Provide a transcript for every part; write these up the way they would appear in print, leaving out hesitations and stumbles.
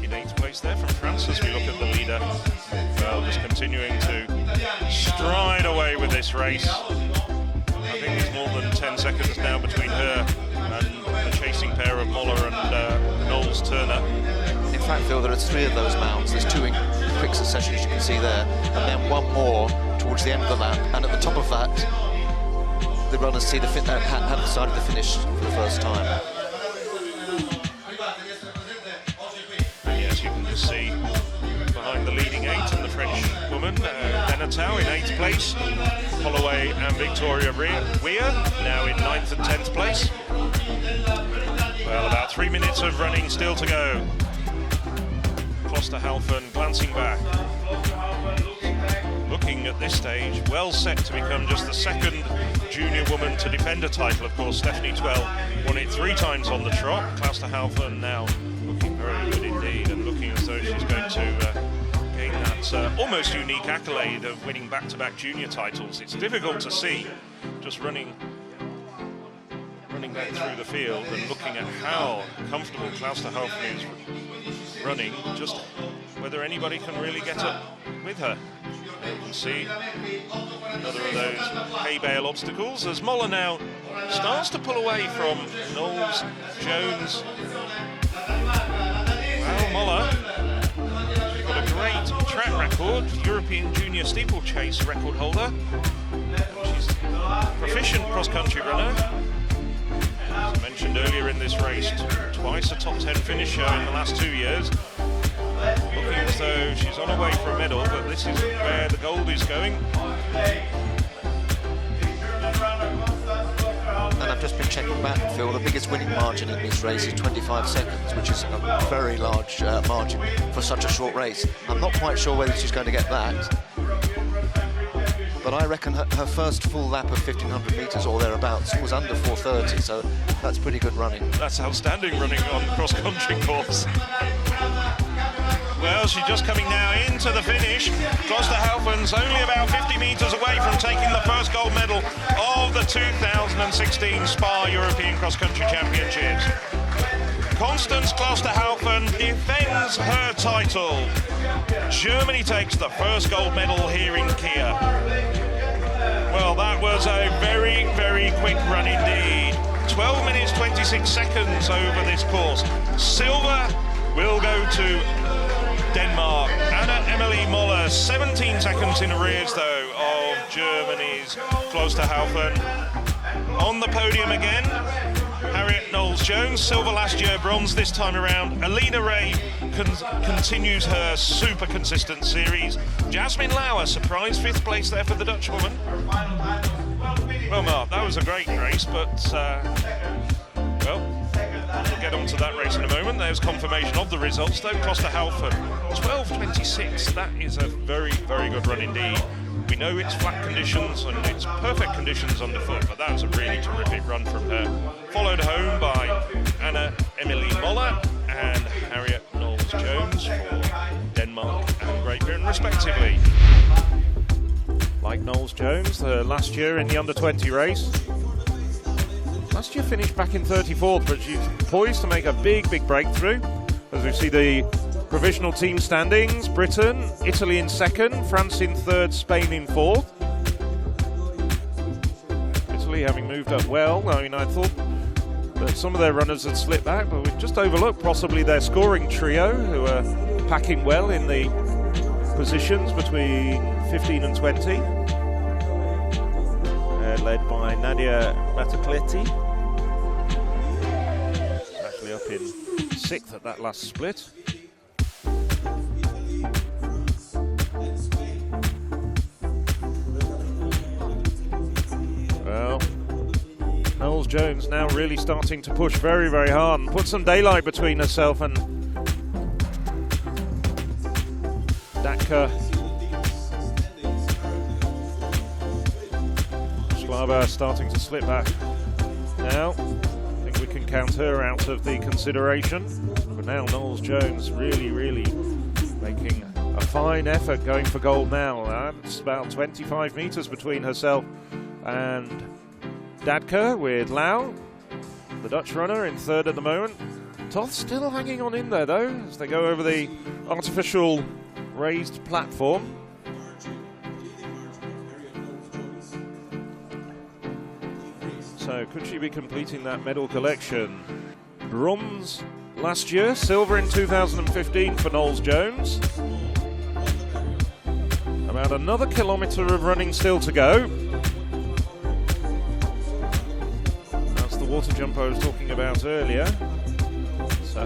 in 8th place there from France as we look at the leader. Well, just continuing to stride away with this race. I think there's more than 10 seconds now between her and the chasing pair of Moller and Knowles-Turner. In fact, Phil, there are 3 of those mounts. There's 2 in quick succession, as you can see there, and then 1 more towards the end of the lap. And at the top of that, the runners see the have decided to finish for the first time. And yes, you can just see behind the leading 8 and the French woman, Benatau in 8th place, Holloway and Victoria Weir now in 9th and 10th place. Well, about 3 minutes of running still to go. Klosterhalfen glancing back, looking at this stage well set to become just the 2nd junior woman to defend a title. Of course, Stephanie Twell won it 3 times on the trot. Klosterhalfen now looking very good indeed, and looking as though she's going to gain that almost unique accolade of winning back-to-back junior titles. It's difficult to see just running back through the field and looking at how comfortable Klosterhalfen is running, just whether anybody can really get up with her. You can see another of those hay bale obstacles as Moller now starts to pull away from Knowles-Jones. Well, Moller, she's got a great track record, European Junior Steeplechase record holder. She's a proficient cross-country runner. As I mentioned earlier in this race, twice a top 10 finisher in the last 2 years. Looking as though she's on her way for a medal, but this is where the gold is going. And I've just been checking back, Phil, the biggest winning margin in this race is 25 seconds, which is a very large margin for such a short race. I'm not quite sure whether she's going to get that, but I reckon her first full lap of 1,500 metres or thereabouts was under 4:30, so that's pretty good running. That's outstanding running on cross-country course. Well, she's just coming now into the finish. Klosterhalfen's only about 50 metres away from taking the first gold medal of the 2016 SPAR European Cross Country Championships. Constance Klosterhalfen defends her title. Germany takes the first gold medal here in Kia. Well, that was a very, very quick run indeed. 12 minutes 26 seconds over this course. Silver will go to Denmark. Anna-Emilie Moller, 17 seconds in arrears though of Germany's Klosterhalfen. On the podium again, Harriet Knowles-Jones, silver last year, bronze this time around. Alina Ray continues her super consistent series. Jasmine Lauer, surprise 5th place there for the Dutch woman. Well, Mark, that was a great race, but well, we'll get on to that race in a moment. There's confirmation of the results though. Klosterhalfen 12:26. That is a very, very good run indeed. We know it's flat conditions and it's perfect conditions underfoot, but that was a really terrific run from her. Followed home by Anna-Emilie Moller and Harriet Knowles-Jones for Denmark and Great Britain respectively. Like Knowles-Jones, last year in the under-20 race. Last year finished back in 34th, but she's poised to make a big, big breakthrough. As we see the provisional team standings, Britain, Italy in 2nd, France in 3rd, Spain in 4th. Italy having moved up well. I mean, I thought that some of their runners had slipped back, but we've just overlooked possibly their scoring trio, who are packing well in the positions between 15 and 20. Led by Nadia Batacletti. Actually up in 6th at that last split. Well, Knowles-Jones now really starting to push very, very hard and put some daylight between herself and Datka. Starting to slip back now. I think we can count her out of the consideration. But now Knowles-Jones really, really making a fine effort going for gold now. It's about 25 metres between herself and Datka, with Lau, the Dutch runner, in 3rd at the moment, Toth still hanging on in there though, as they go over the artificial raised platform. So could she be completing that medal collection? Bronze last year, silver in 2015 for Knowles-Jones. About another kilometre of running still to go. That's the water jump I was talking about earlier. So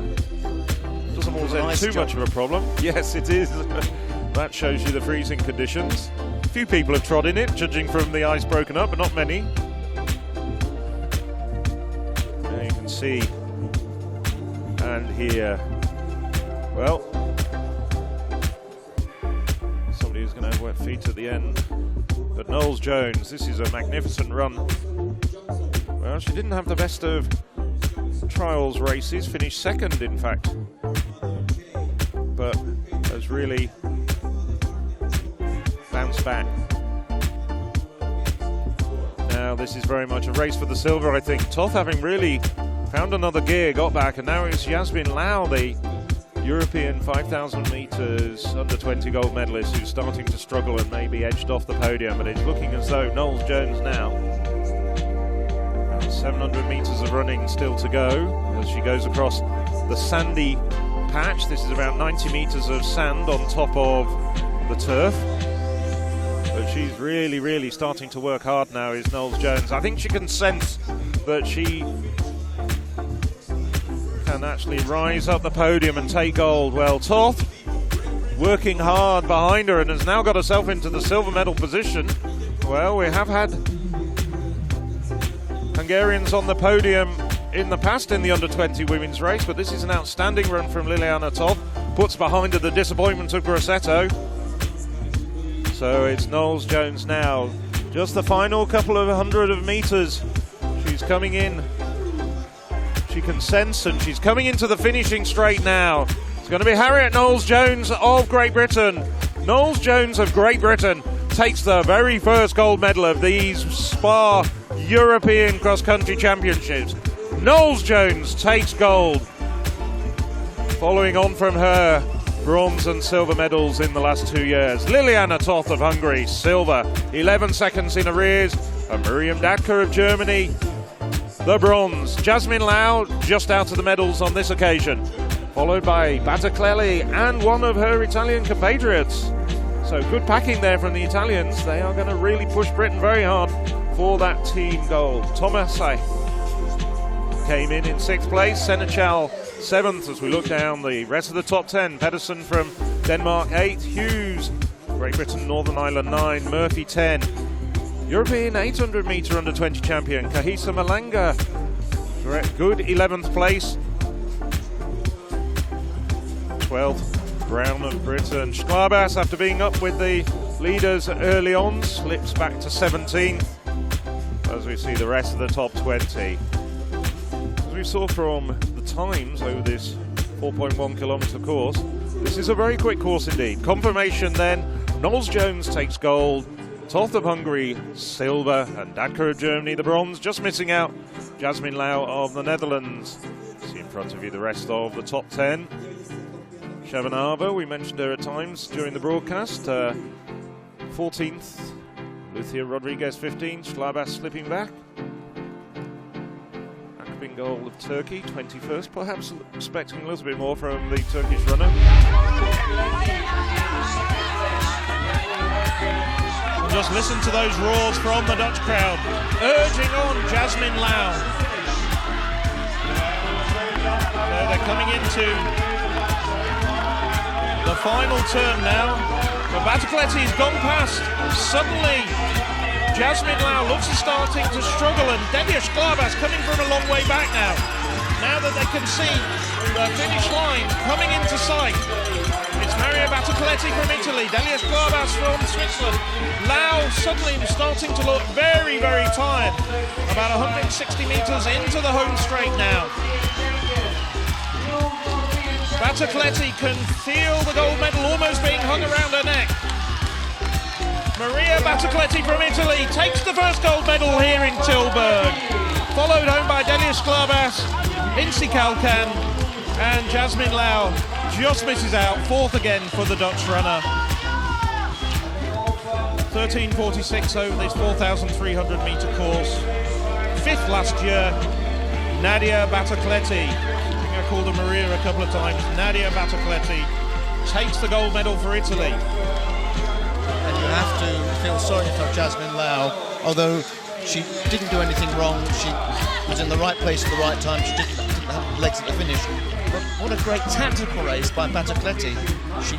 doesn't present too much of a problem. Yes, it is. That shows you the freezing conditions. A few people have trod in it, judging from the ice broken up, but not many. There you can see and hear. Well, somebody who's going to have wet feet at the end. But Knowles-Jones, this is a magnificent run. Well, she didn't have the best of trials races, finished second in fact, but has really bounced back. Now this is very much a race for the silver, I think. Toth having really found another gear, got back, and now it's Jasmine Lau, the European 5,000 metres under 20 gold medalist, who's starting to struggle and maybe edged off the podium, but it's looking as though Knowles-Jones now. 700 metres of running still to go as she goes across the sandy patch. This is about 90 metres of sand on top of the turf. But she's really starting to work hard now, is Knowles-Jones. I think she can sense that she can actually rise up the podium and take gold. Well, Toth working hard behind her and has now got herself into the silver medal position. Well, we have had Hungarians on the podium in the past in the under-20 women's race, but this is an outstanding run from Liliana Toth. Puts behind her the disappointment of Grosseto. So it's Knowles-Jones now. Just the final couple of hundred of metres. She's coming in. She can sense, and she's coming into the finishing straight now. It's going to be Harriet Knowles-Jones of Great Britain. Knowles-Jones of Great Britain takes the very first gold medal of these SPAR European Cross-Country Championships. Knowles-Jones takes gold, following on from her bronze and silver medals in the last 2 years. Liliana Toth of Hungary, silver, 11 seconds in arrears, and Miriam Dadka of Germany, the bronze. Jasmine Lau just out of the medals on this occasion, followed by Bataclelli and one of her Italian compatriots. So good packing there from the Italians. They are going to really push Britain very hard for that team gold. Tomasi came in 6th place, Senechal 7th as we look down the rest of the top 10. Pedersen from Denmark 8th, Hughes, Great Britain, Northern Ireland 9, Murphy 10. European 800 metre under 20 champion, Kahisa Malanga, good 11th place. 12th, Brown of Britain. Sklarbas, after being up with the leaders early on, slips back to 17th as we see the rest of the top 20. As we saw from the times over this 4.1 kilometre course, this is a very quick course indeed. Confirmation then, Knowles-Jones takes gold, Toth of Hungary silver, and Dadka of Germany the bronze. Just missing out Jasmine Lau of the Netherlands. See in front of you the rest of the top 10. Shavanava, we mentioned her at times during the broadcast. 14th, Lucia Rodriguez 15th, Sklarbas slipping back. Akbingol of Turkey 21st, perhaps expecting a little bit more from the Turkish runner. And just listen to those roars from the Dutch crowd, urging on Jasmine Lau. So they're coming into the final turn now, but Batacletti's gone past. Suddenly, Jasmine Lau looks starting to struggle, and Delia Sklarbas coming from a long way back now. Now that they can see the finish line coming into sight. It's Maria Batacletti from Italy, Delia Sklarbas from Switzerland. Lau suddenly starting to look very tired. About 160 metres into the home straight now. Batacletti can feel the gold medal almost being hung around her neck. Maria Batacletti from Italy takes the first gold medal here in Tilburg. Followed home by Delia Sklarbas, Insi Kalkan, And Jasmine Lau just misses out, 4th again for the Dutch runner. 13:46 over this 4,300 metre course. 5th last year, Nadia Battocletti. I think I called her Maria a couple of times. Nadia Battocletti takes the gold medal for Italy. And you have to feel sorry for Jasmine Lau, although she didn't do anything wrong. She was in the right place at the right time. She didn't have legs at the finish. But what a great tactical race by Battocletti. She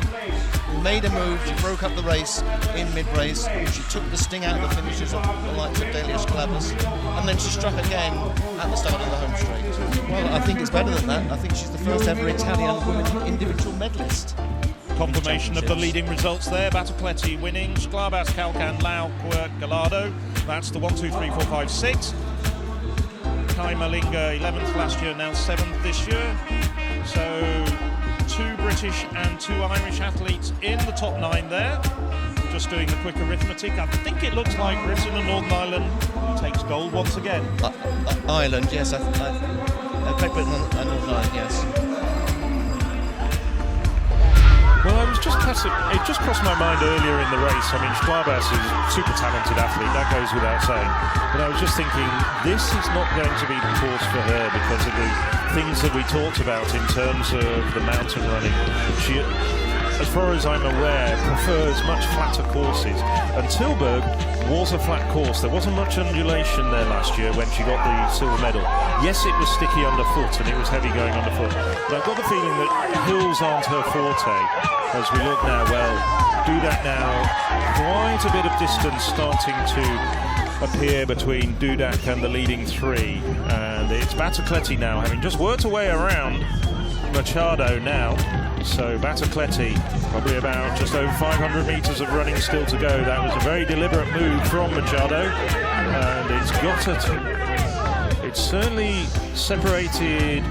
made a move, she broke up the race in mid-race, she took the sting out of the finishes of the likes of Delius Clavas, and then she struck again at the start of the home straight. Well, I think it's better than that. I think she's the first ever Italian woman individual medalist. Confirmation of the leading results there. Battocletti winning, Sklarbas, Kalkan, Lau, Quirk, Gallardo. That's the 1, 2, 3, 4, 5, 6. Kai Malinga, 11th last year, now 7th this year. So 2 British and 2 Irish athletes in the top 9 there. Just doing the quick arithmetic. I think it looks like Britain and Northern Ireland takes gold once again. Ireland, yes. Great Britain and Northern Ireland, yes. Well, it just crossed my mind earlier in the race. I mean, Sklarbas is a super talented athlete, that goes without saying. But I was just thinking, this is not going to be the course for her because of the things that we talked about in terms of the mountain running. She, as far as I'm aware, prefers much flatter courses. And Tilburg was a flat course. There wasn't much undulation there last year when she got the silver medal. Yes, it was sticky underfoot and it was heavy going underfoot. But I've got the feeling that hills aren't her forte. As we look now, well, Dudak now, quite a bit of distance starting to appear between Dudak and the leading 3. And it's Battocletti now, having just worked her way around Machado now. So Battocletti, probably about just over 500 metres of running still to go. That was a very deliberate move from Machado, and it's got her. It's certainly separated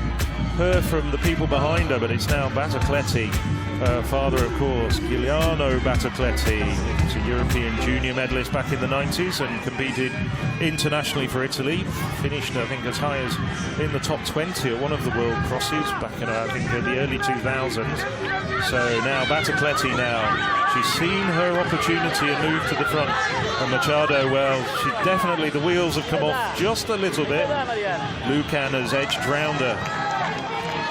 her from the people behind her, but it's now Battocletti. Father, of course, Giuliano Battocletti, was a European junior medalist back in the 90s and competed internationally for Italy. Finished, I think, as high as in the top 20 at one of the world crosses back in, I think, the early 2000s. So now Battocletti she's seen her opportunity and moved to the front. And Machado, well, she definitely, the wheels have come off just a little bit. Lucan has edged round her.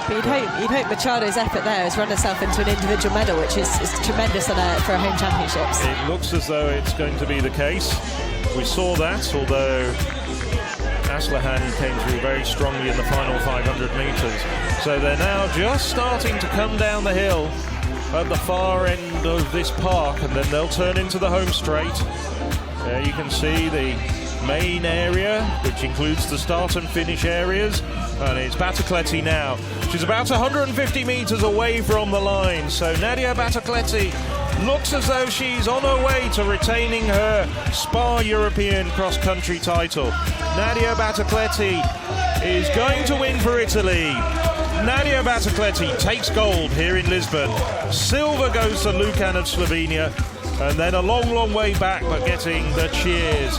But you'd hope Machado's effort there has run herself into an individual medal, which is tremendous for her home championships. It looks as though it's going to be the case. We saw that, although Aslihan came through very strongly in the final 500 metres. So they're now just starting to come down the hill at the far end of this park, and then they'll turn into the home straight. There you can see the main area, which includes the start and finish areas, and it's Battocletti now. She's about 150 metres away from the line, so Nadia Battocletti looks as though she's on her way to retaining her SPAR European cross-country title. Nadia Battocletti is going to win for Italy. Nadia Battocletti takes gold here in Lisbon. Silver goes to Lucan of Slovenia. And then a long, long way back, but getting the cheers.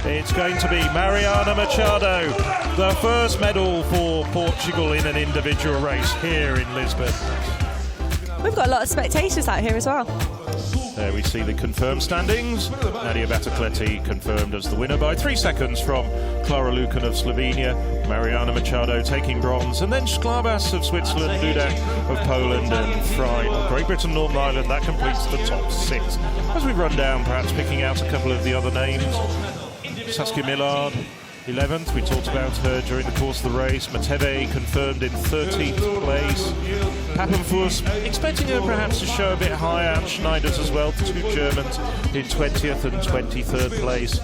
It's going to be Mariana Machado, the first medal for Portugal in an individual race here in Lisbon. We've got a lot of spectators out here as well. There we see the confirmed standings. Nadia Battocletti confirmed as the winner by 3 seconds from Clara Lucan of Slovenia. Mariana Machado taking bronze, and then Sklarbas of Switzerland, Dudak of Poland, and Fry of Great Britain, Northern Ireland. That completes the top 6. As we run down, perhaps picking out a couple of the other names. Saskia Millard, 11th. We talked about her during the course of the race. Mateve confirmed in 13th place. Pappenfuss, expecting her perhaps to show a bit higher. And Schneiders as well, 2 Germans in 20th and 23rd place.